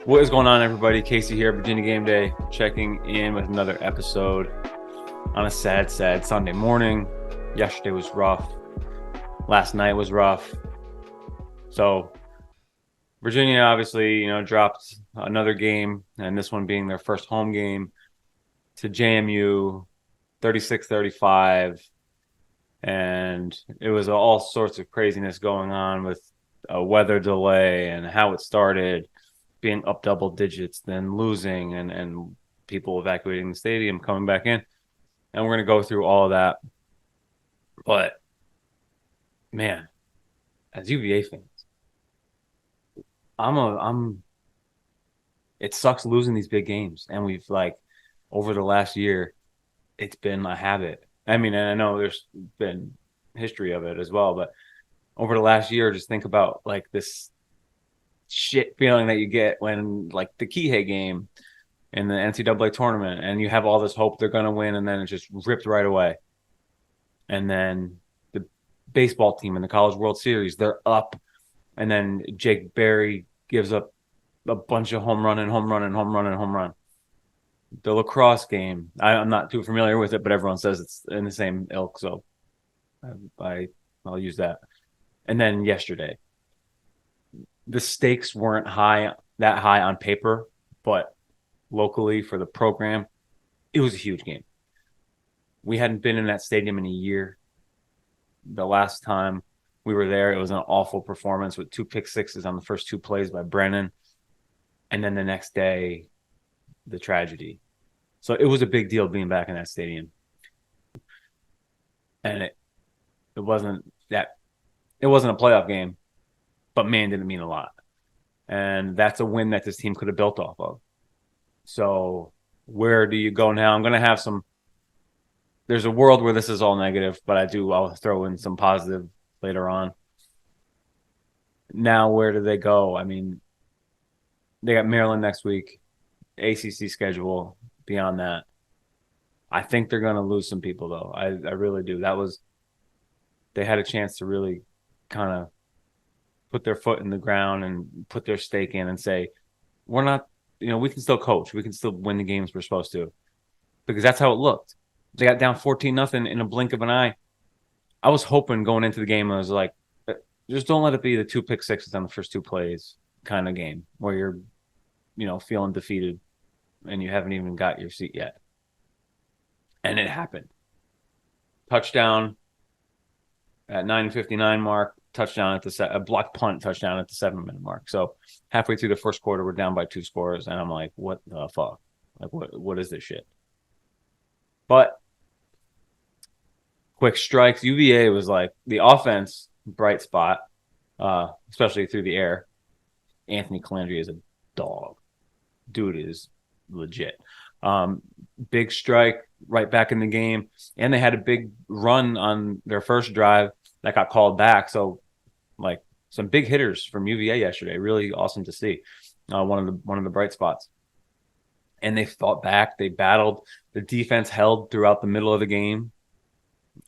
What is going on, everybody? Casey here, Virginia Game Day, checking in with another episode on a sad Sunday morning. Yesterday was rough. Last night was rough. So Virginia obviously, dropped another game, and this one being their first home game to JMU, 36-35. And it was all sorts of craziness going on with a weather delay and how it started, being up double digits, then losing, and people evacuating the stadium, coming back in. And we're going to go through all of that. But, man, as UVA fans, it sucks losing these big games. And we've, over the last year, it's been a habit. I mean, and I know there's been history of it as well, but over the last year, just think about this shit feeling that you get when the Kihei game in the NCAA tournament, and you have all this hope they're going to win, and then it just ripped right away. And then the baseball team in the College World Series, they're up, and then Jake Berry gives up a bunch of home run. The lacrosse game, I'm not too familiar with it, but everyone says it's in the same ilk, so I'll use that. And then yesterday, the stakes weren't that high on paper, but locally for the program, it was a huge game. We hadn't been in that stadium in a year. The last time we were there, it was an awful performance with 2 pick sixes on the first 2 plays by Brennan. And then the next day, the tragedy. So it was a big deal being back in that stadium. And it wasn't a playoff game, but man, did it mean a lot. And that's a win that this team could have built off of. So where do you go now? I'm going to have there's a world where this is all negative, but I'll throw in some positive later on. Now, where do they go? I mean, they got Maryland next week, ACC schedule beyond that. I think they're going to lose some people, though. I really do. They had a chance to really kind of put their foot in the ground and put their stake in and say, we're not, we can still coach. We can still win the games we're supposed to. Because that's how it looked. They got down 14-0 in a blink of an eye. I was hoping going into the game, I was like, just don't let it be the 2 pick sixes on the first 2 plays kind of game where you're, feeling defeated and you haven't even got your seat yet. And it happened. Touchdown at 9:59 mark, touchdown at a block punt touchdown at the 7-minute mark. So halfway through the first quarter, we're down by 2 scores, and I'm like, what the fuck? What is this shit? But quick strikes. UVA was the offense bright spot, especially through the air. Anthony Colandrea is a dog. Dude is legit. Big strike right back in the game, and they had a big run on their first drive that got called back. So some big hitters from UVA yesterday. Really awesome to see. One of the bright spots. And they fought back. They battled. The defense held throughout the middle of the game.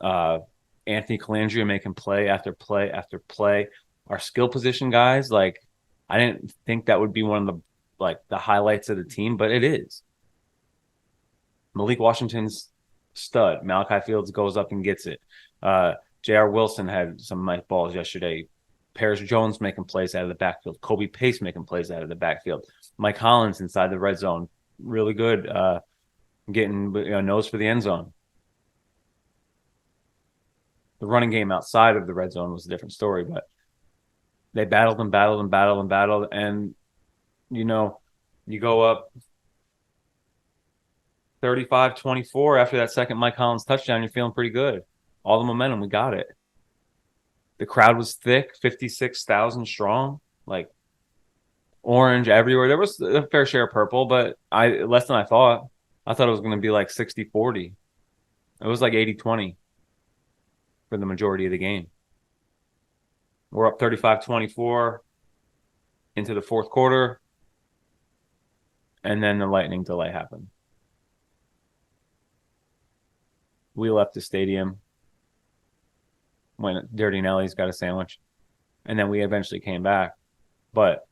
Anthony Colandrea making play after play after play. Our skill position guys, I didn't think that would be one of the highlights of the team, but it is. Malik Washington's stud. Malachi Fields goes up and gets it. J.R. Wilson had some nice balls yesterday. Paris Jones making plays out of the backfield. Kobe Pace making plays out of the backfield. Mike Hollins inside the red zone. Really good. Getting nose for the end zone. The running game outside of the red zone was a different story, but they battled. And, you go up 35-24 after that second Mike Hollins touchdown, you're feeling pretty good. All the momentum, we got it. The crowd was thick, 56,000 strong, orange everywhere. There was a fair share of purple, but less than I thought. I thought it was going to be 60-40. It was 80-20 for the majority of the game. We're up 35-24 into the fourth quarter, and then the lightning delay happened. We left the stadium, went Dirty Nelly's, got a sandwich, and then we eventually came back. But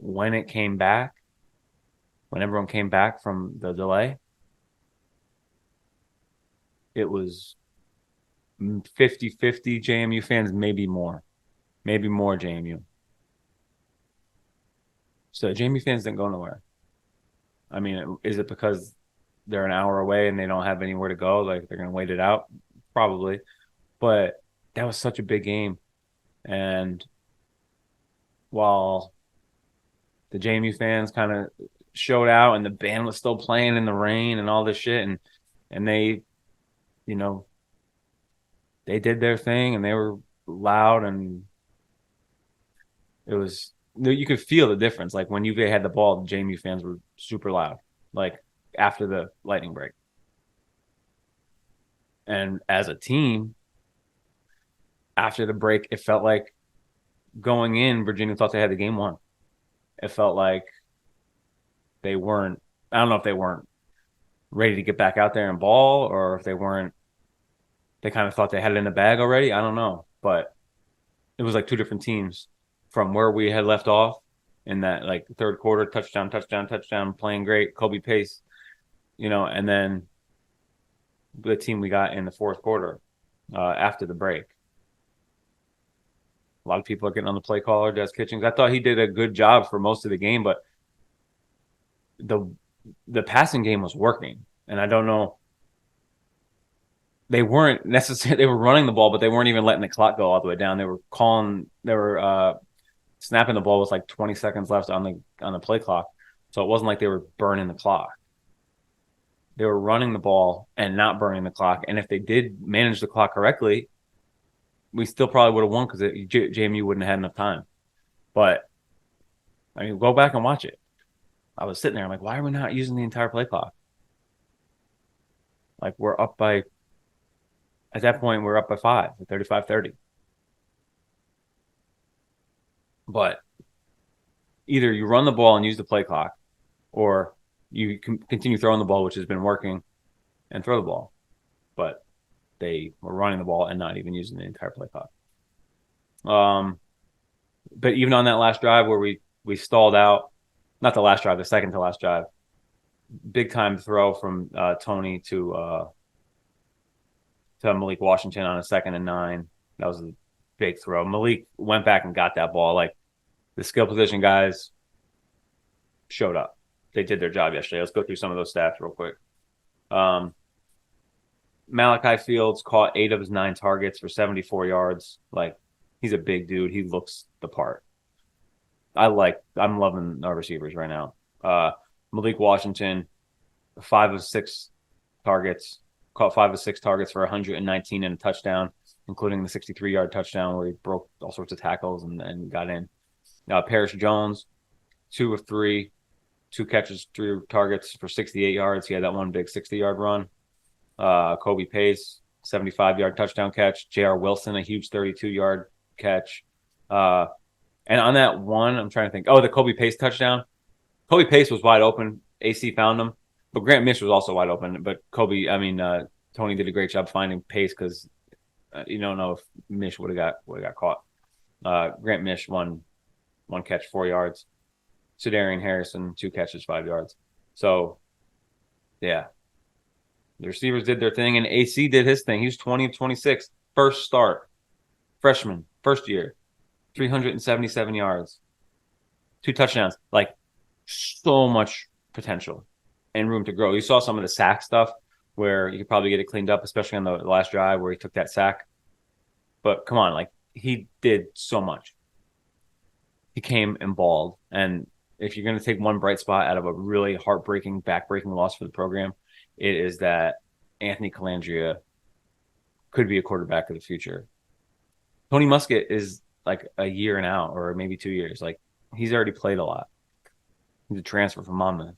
when it came back, when everyone came back from the delay, it was 50-50 JMU fans, maybe more JMU. So JMU fans didn't go nowhere. I mean, is it because they're an hour away and they don't have anywhere to go? Like they're going to wait it out? Probably. But that was such a big game. And while the JMU fans kind of showed out and the band was still playing in the rain and all this shit, and they, you know, they did their thing and they were loud, and it was, you could feel the difference. Like when UVA had the ball, the JMU fans were super loud, like after the lightning break. And as a team, after the break, it felt like going in, Virginia thought they had the game won. It felt like they weren't, I don't know if they weren't ready to get back out there and ball, or if they weren't, they kind of thought they had it in the bag already. I don't know. But it was like two different teams from where we had left off in that like third quarter, touchdown, touchdown, touchdown, playing great, Kobe Pace, and then the team we got in the fourth quarter after the break. A lot of people are getting on the play caller, Des Kitchings. I thought he did a good job for most of the game, but the passing game was working. And I don't know. They weren't necessarily, they were running the ball, but they weren't even letting the clock go all the way down. They were snapping the ball with like 20 seconds left on the play clock. So it wasn't like they were burning the clock. They were running the ball and not burning the clock. And if they did manage the clock correctly, we still probably would have won because JMU wouldn't have had enough time. But I mean, go back and watch it. I was sitting there, I'm like, why are we not using the entire play clock? Like we're up by, at that point, we're up by 5, 35-30. But either you run the ball and use the play clock, or you can continue throwing the ball, which has been working, and throw the ball. But they were running the ball and not even using the entire play clock. But even on that last drive where we stalled out, not the last drive, the second to last drive, big time throw from Tony to Malik Washington on a 2nd and 9. That was a big throw. Malik went back and got that ball. Like the skill position guys showed up. They did their job yesterday. Let's go through some of those stats real quick. Malachi Fields caught 8 of his 9 targets for 74 yards. Like he's a big dude. He looks the part. I'm loving our receivers right now. Malik Washington, 5 of 6 targets, caught 5 of 6 targets for 119 and a touchdown, including the 63-yard touchdown where he broke all sorts of tackles and got in. Parrish Jones, 2 of 3, 2 catches, 3 targets for 68 yards. He had that one big 60-yard run. Kobe Pace, 75-yard touchdown catch. J.R. Wilson, a huge 32-yard catch. And on that one, I'm trying to think. Oh, the Kobe Pace touchdown. Kobe Pace was wide open. AC found him. But Grant Mish was also wide open. But Tony did a great job finding Pace because you don't know if Mish would have got caught. Grant Mish, one catch, 4 yards. Sedarian Harrison, 2 catches, 5 yards. So, yeah. The receivers did their thing, and AC did his thing. He was 20 of 26. First start. Freshman. First year. 377 yards. 2 touchdowns. Like, so much potential and room to grow. You saw some of the sack stuff where you could probably get it cleaned up, especially on the last drive where he took that sack. But come on, like, he did so much. He came and balled. And if you're going to take one bright spot out of a really heartbreaking, backbreaking loss for the program, it is that Anthony Colandrea could be a quarterback of the future. Tony Muskett is like a year and out, or maybe 2 years. Like, he's already played a lot. He's a transfer from Monmouth.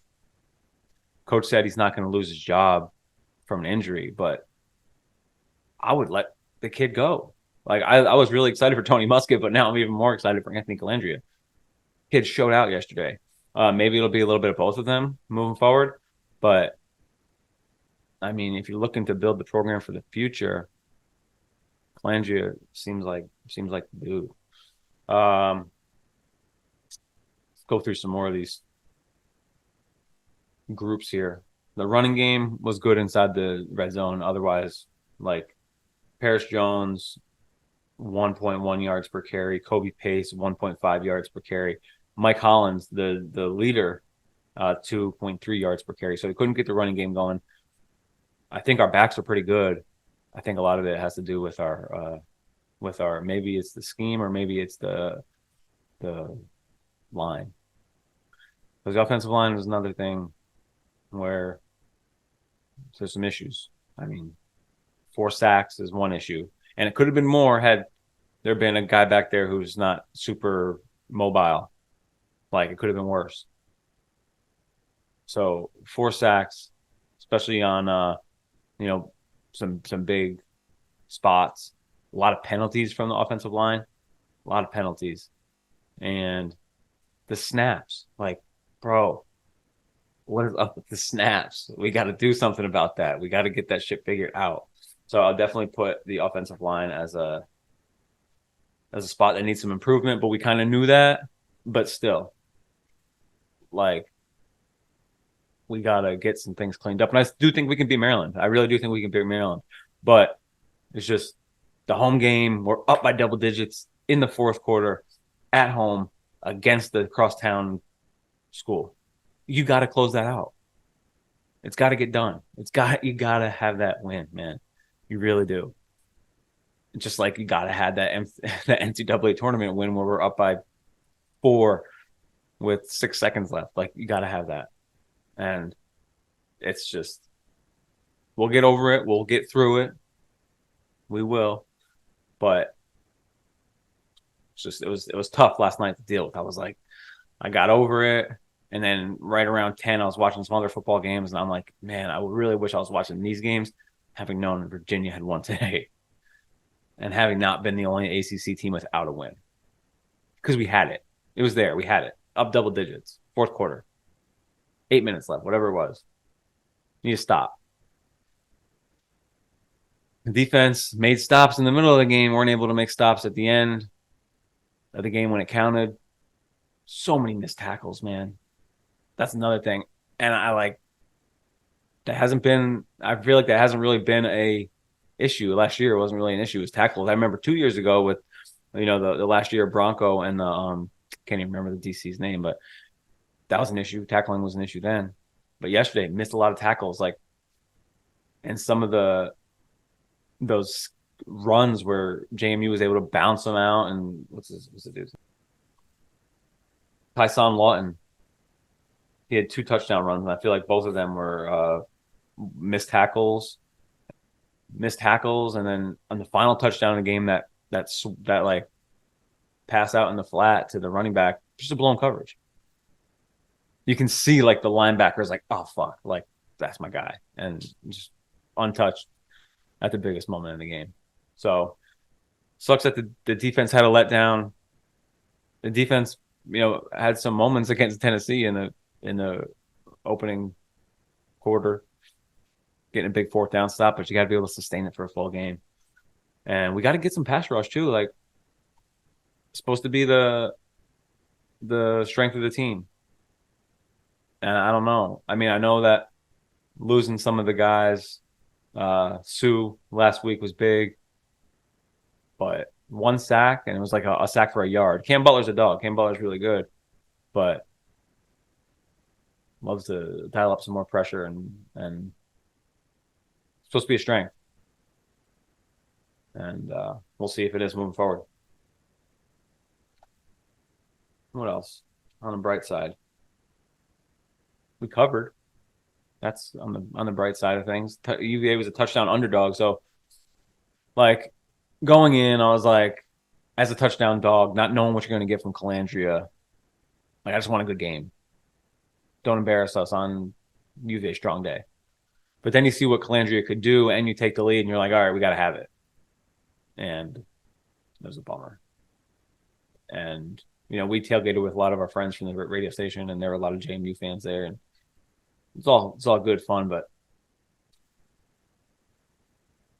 Coach said he's not going to lose his job from an injury, but I would let the kid go. Like, I was really excited for Tony Muskett, but now I'm even more excited for Anthony Colandrea. Kid showed out yesterday. Maybe it'll be a little bit of both of them moving forward, but I mean, if you're looking to build the program for the future, Colandrea seems like the dude. go through some more of these groups here. The running game was good inside the red zone. Otherwise, like Paris Jones, 1.1 yards per carry. Kobe Pace, 1.5 yards per carry. Mike Hollins, the leader, 2.3 yards per carry. So he couldn't get the running game going. I think our backs are pretty good. I think a lot of it has to do with our maybe it's the scheme or maybe it's the line. Because the offensive line was another thing where there's some issues. I mean, 4 sacks is one issue, and it could have been more had there been a guy back there who's not super mobile. Like it could have been worse. So 4 sacks, especially on some big spots, a lot of penalties from the offensive line, a lot of penalties, and the snaps. Like, bro, what is up with the snaps? We got to do something about that. We got to get that shit figured out. So I'll definitely put the offensive line as a spot that needs some improvement, but we kind of knew that. But still, like, we got to get some things cleaned up. And I do think we can beat Maryland. I really do think we can beat Maryland. But it's just the home game. We're up by double digits in the fourth quarter at home against the crosstown school. You got to close that out. It's got to get done. You got to have that win, man. You really do. Just like you got to have that NCAA tournament win where we're up by 4 with 6 seconds left. Like you got to have that. And it's just, we'll get over it. We'll get through it. We will. But it was tough last night to deal with. I was like, I got over it. And then right around 10, I was watching some other football games. And I'm like, man, I really wish I was watching these games, having known Virginia had won today. And having not been the only ACC team without a win. Because we had it. It was there. We had it. Up double digits. Fourth quarter. 8 minutes left, whatever it was. You need to stop. The defense made stops in the middle of the game, weren't able to make stops at the end of the game when it counted. So many missed tackles, man. That's another thing. And I feel like that hasn't really been a issue. Last year it wasn't really an issue. It was tackles. I remember 2 years ago with, the last year of Bronco and the can't even remember the DC's name, but that was an issue. Tackling was an issue then. But yesterday missed a lot of tackles, and some of those runs where JMU was able to bounce them out. And what's the dude's name? Tyson Lawton. He had 2 touchdown runs, and I feel like both of them were missed tackles, and then on the final touchdown in the game, that like pass out in the flat to the running back, just a blown coverage. You can see like the linebackers like, oh fuck, like that's my guy, and just untouched at the biggest moment in the game. So sucks that the defense had a letdown. The defense, had some moments against Tennessee in the opening quarter, getting a big 4th down stop, but you got to be able to sustain it for a full game. And we got to get some pass rush too. Like, it's supposed to be the strength of the team. And I don't know. I mean, I know that losing some of the guys, Sue last week was big, but 1 sack, and it was like a sack for a yard. Cam Butler's a dog. Cam Butler's really good, but loves to dial up some more pressure and it's supposed to be a strength. And we'll see if it is moving forward. What else on the bright side? We covered. That's on the bright side of things. UVA was a touchdown underdog, so like going in, I was like, as a touchdown dog, not knowing what you're going to get from Colandrea, like I just want a good game. Don't embarrass us on UVA strong day. But then you see what Colandrea could do, and you take the lead, and you're like, all right, we got to have it. And it was a bummer. And we tailgated with a lot of our friends from the radio station, and there were a lot of JMU fans there, and it's all good fun, but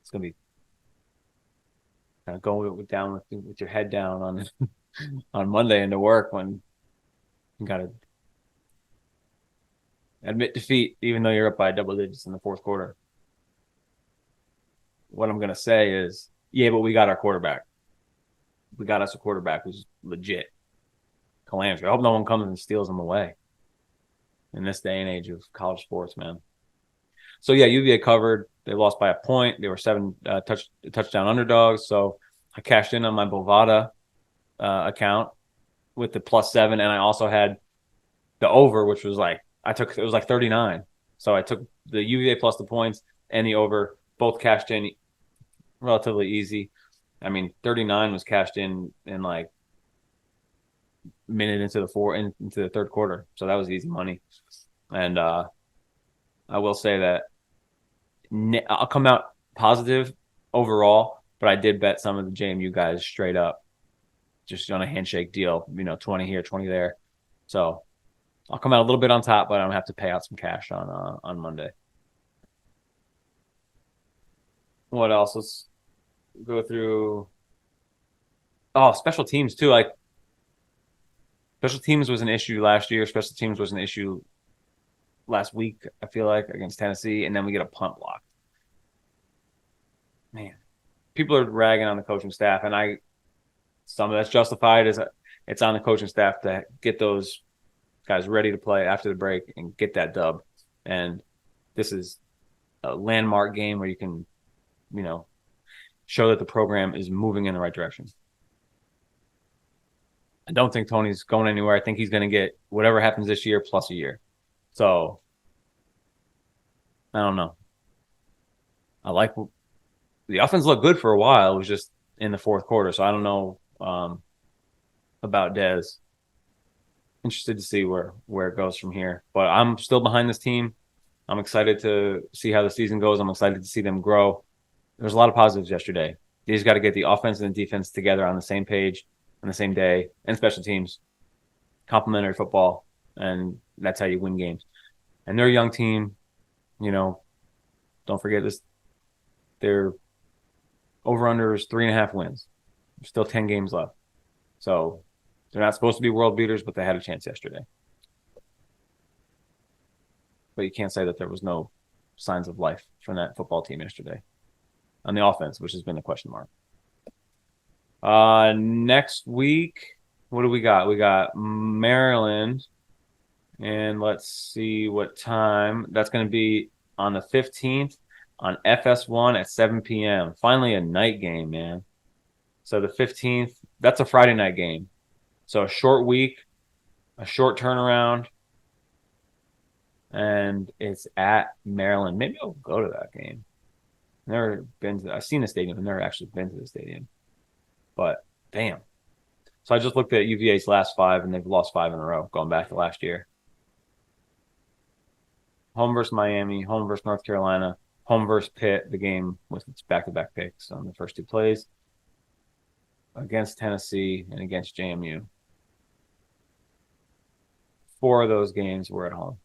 it's gonna be kind of going down with your head down on on Monday into work when You got to admit defeat, even though you're up by double digits in the fourth quarter. What I'm going to say is, yeah, but we got our quarterback. We got us a quarterback who's legit. Colandrea. I hope no one comes and steals him away in this day and age of college sports, man. So yeah, UVA covered. They lost by a point. They were seven touchdown underdogs. So I cashed in on my Bovada account with the +7, and I also had the over, which was like it was like 39. So I took the UVA plus the points and the over, both cashed in relatively easy. I mean, 39 was cashed in like minute into the third quarter, so that was easy money. And I will say that I'll come out positive overall, but I did bet some of the JMU guys straight up, just on a handshake deal. 20 here, 20 there. So I'll come out a little bit on top, but I'm gonna have to pay out some cash on Monday. What else? Let's go through. Oh, special teams too. Like special teams was an issue last year. Special teams was an issue last week, I feel like, against Tennessee, and then we get a punt block. Man, people are ragging on the coaching staff, and some of that's justified. Is it's on the coaching staff to get those guys ready to play after the break and get that dub. And this is a landmark game where you can, show that the program is moving in the right direction. I don't think Tony's going anywhere. I think he's going to get whatever happens this year plus a year. So I don't know. I like the offense looked good for a while. It was just in the fourth quarter. So I don't know about Dez. Interested to see where it goes from here. But I'm still behind this team. I'm excited to see how the season goes. I'm excited to see them grow. There's a lot of positives yesterday. They just got to get the offense and the defense together on the same page on the same day, and special teams, complementary football, and that's how you win games. And they're a young team. Don't forget this. Their over-under is 3.5 wins. There's still 10 games left. So they're not supposed to be world beaters, but they had a chance yesterday. But you can't say that there was no signs of life from that football team yesterday on the offense, which has been a question mark. Next week, what do we got? We got Maryland, and let's see what time. That's going to be on the 15th on FS1 at 7 p.m. Finally, a night game, man. So the 15th, that's a Friday night game. So a short week, a short turnaround, and it's at Maryland. Maybe I'll go to that game. I've seen the stadium. I've never actually been to the stadium. But damn. So I just looked at UVA's last 5, and they've lost 5 in a row going back to last year. Home versus Miami, home versus North Carolina, home versus Pitt, the game with its back-to-back picks on the first 2 plays, against Tennessee and against JMU. 4 of those games were at home.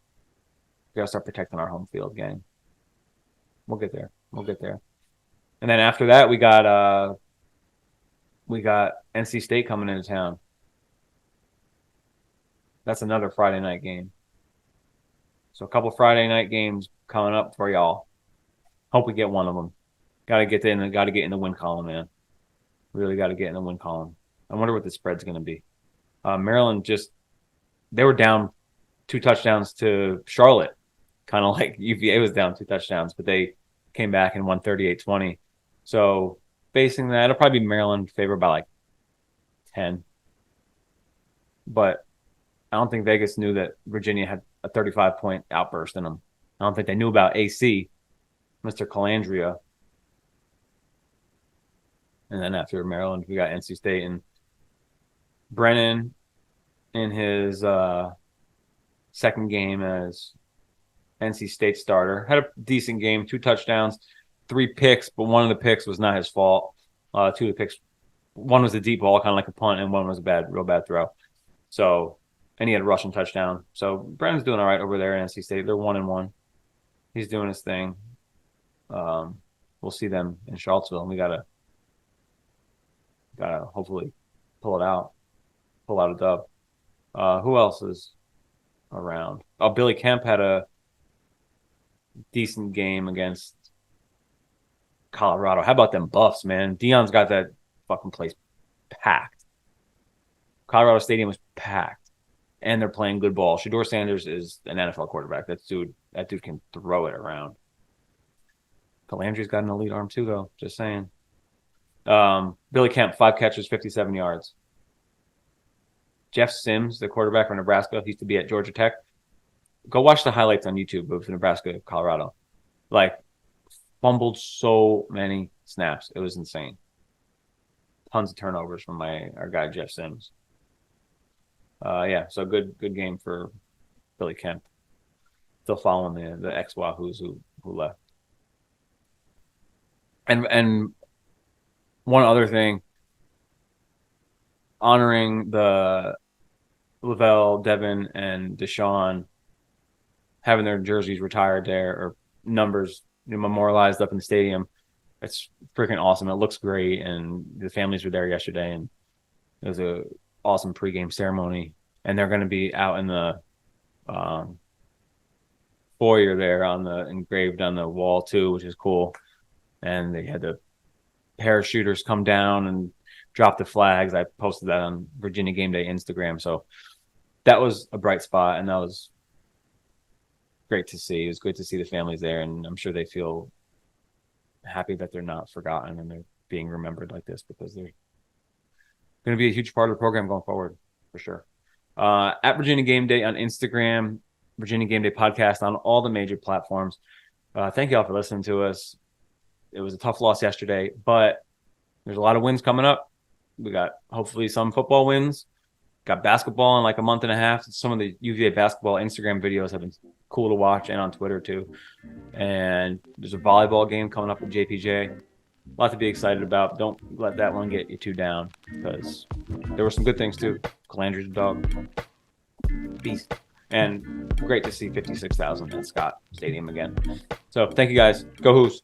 We got to start protecting our home field, gang. We'll get there. And then after that, we got NC State coming into town. That's another Friday night game. So a couple Friday night games coming up for y'all. Hope we get one of them. Got to get in the win column, man. Really got to get in the win column. I wonder what the spread's going to be. Maryland they were down 2 touchdowns to Charlotte, kind of like UVA was down 2 touchdowns, but they came back and won 38-20. So facing that, it'll probably be Maryland favored by like 10. But I don't think Vegas knew that Virginia had a 35-point outburst in them. I don't think they knew about AC, Mr. Colandrea. And then after Maryland, we got NC State, and Brennan in his second game as NC State starter had a decent game, 2 touchdowns, 3 picks, but one of the picks was not his fault. 2 of the picks, one was a deep ball, kind of like a punt, and one was a real bad throw. So, and he had a rushing touchdown. So Brennan's doing all right over there in NC State. They're 1-1. He's doing his thing. We'll see them in Charlottesville, and we gotta hopefully pull out a dub. Who else is around? Oh, Billy Kemp had a decent game against Colorado. How about them Buffs, man? Dion's got that fucking place packed. Colorado Stadium was packed, and they're playing good ball. Shedeur Sanders is an NFL quarterback. That dude can throw it around. Colandrea's got an elite arm too, though. Just saying. Billy Kemp, 5 catches, 57 yards. Jeff Sims, the quarterback from Nebraska, he used to be at Georgia Tech. Go watch the highlights on YouTube of Nebraska, Colorado. Like, fumbled so many snaps. It was insane. Tons of turnovers from our guy Jeff Sims. Yeah, so good game for Billy Kemp. Still following the ex Wahoos who left. And one other thing, honoring the Lavelle, Devin, and Deshaun having their jerseys retired there or numbers memorialized up in the stadium. It's freaking awesome. It looks great, and the families were there yesterday, and it was a awesome pregame ceremony. And they're going to be out in the foyer there engraved on the wall too, which is cool. And they had the parachuters come down and drop the flags. I posted that on Virginia Game Day Instagram. So that was a bright spot, and that was great to see. It was great to see the families there, and I'm sure they feel happy that they're not forgotten and they're being remembered like this, because they're going to be a huge part of the program going forward for sure. At Virginia Game Day on Instagram, Virginia Game Day podcast on all the major platforms. Thank you all for listening to us. It was a tough loss yesterday, but there's a lot of wins coming up. We got hopefully some football wins. Got basketball in like a month and a half. Some of the UVA basketball Instagram videos have been cool to watch, and on Twitter too. And there's a volleyball game coming up with JPJ. A lot to be excited about. Don't let that one get you too down, because there were some good things too. Colandrea's a dog. Beast. And great to see 56,000 at Scott Stadium again. So thank you guys. Go Hoos.